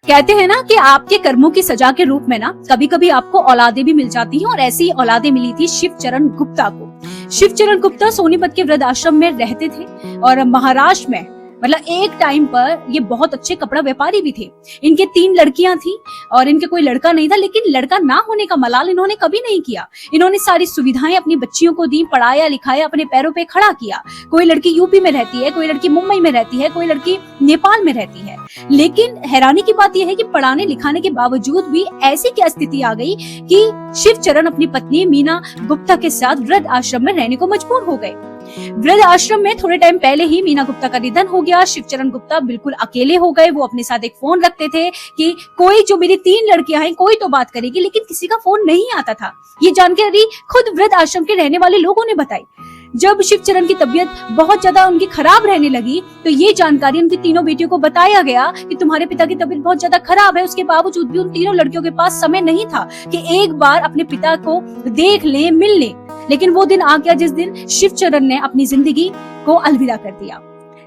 कहते हैं ना कि आपके कर्मों की सजा के रूप में ना कभी कभी आपको औलादे भी मिल जाती हैं, और ऐसी ही औलादे मिली थी शिवचरण गुप्ता को। शिवचरण गुप्ता सोनीपत के वृद्ध आश्रम में रहते थे और महाराष्ट्र में मतलब एक टाइम पर ये बहुत अच्छे कपड़ा व्यापारी भी थे। इनके 3 लड़कियां थी और इनके कोई लड़का नहीं था, लेकिन लड़का ना होने का मलाल इन्होंने कभी नहीं किया। इन्होंने सारी सुविधाएं अपनी बच्चियों को दी, पढ़ाया लिखाया, अपने पैरों पे खड़ा किया। कोई लड़की यूपी में रहती है, कोई लड़की मुंबई में रहती है, कोई लड़की नेपाल में रहती है। लेकिन हैरानी की बात यह है कि पढ़ाने लिखाने के बावजूद भी ऐसी क्या स्थिति आ गई कि शिवचरण अपनी पत्नी मीना गुप्ता के साथ वृद्ध आश्रम में रहने को मजबूर हो गए। वृद्ध आश्रम में थोड़े टाइम पहले ही मीना गुप्ता का निधन हो गया। शिवचरण गुप्ता बिल्कुल अकेले हो गए। वो अपने साथ एक फोन रखते थे कि कोई जो मेरी 3 लड़कियां हैं कोई तो बात करेगी, लेकिन किसी का फोन नहीं आता था। ये जानकारी खुद वृद्ध आश्रम के रहने वाले लोगों ने बताई। जब शिवचरण की तबीयत बहुत ज्यादा उनकी खराब रहने लगी तो ये जानकारी उनकी तीनों बेटियों को बताया गया कि तुम्हारे पिता की तबीयत बहुत ज्यादा खराब है। उसके बावजूद भी उन तीनों लड़कियों के पास समय नहीं था कि एक बार अपने पिता को देख लें, मिल लें। लेकिन वो दिन आ गया जिस दिन शिवचरण ने अपनी जिंदगी को अलविदा कर दिया।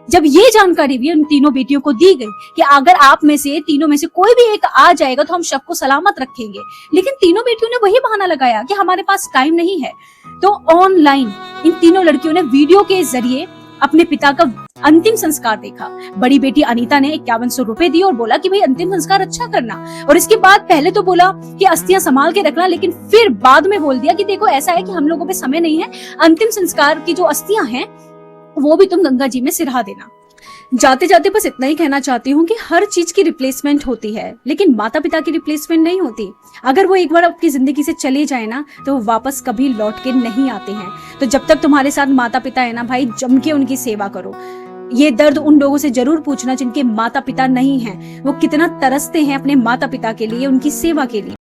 जब ये जानकारी भी उन तीनों बेटियों को दी गई कि अगर आप में से तीनों में से कोई भी एक आ जाएगा तो हम शव को सलामत रखेंगे, लेकिन तीनों बेटियों ने वही बहाना लगाया कि हमारे पास टाइम नहीं है। तो ऑनलाइन इन तीनों लड़कियों ने वीडियो के जरिए अपने पिता का अंतिम संस्कार देखा। बड़ी बेटी अनीता ने 5100 रुपए दिए और बोला कि भाई अंतिम संस्कार अच्छा करना। और इसके बाद पहले तो बोला कि अस्थियां संभाल के रखना, लेकिन फिर बाद में बोल दिया कि देखो ऐसा है कि हम लोगों पे समय नहीं है, अंतिम संस्कार की जो अस्थियां हैं वो भी तुम गंगा जी में सिरहा देना। जाते जाते बस इतना ही कहना चाहती हूँ कि हर चीज की रिप्लेसमेंट होती है, लेकिन माता पिता की रिप्लेसमेंट नहीं होती। अगर वो एक बार आपकी जिंदगी से चले जाए ना तो वो वापस कभी लौट के नहीं आते हैं। तो जब तक तुम्हारे साथ माता पिता है ना भाई, जम के उनकी सेवा करो। ये दर्द उन लोगों से जरूर पूछना जिनके माता पिता नहीं हैं, वो कितना तरसते हैं अपने माता पिता के लिए, उनकी सेवा के लिए।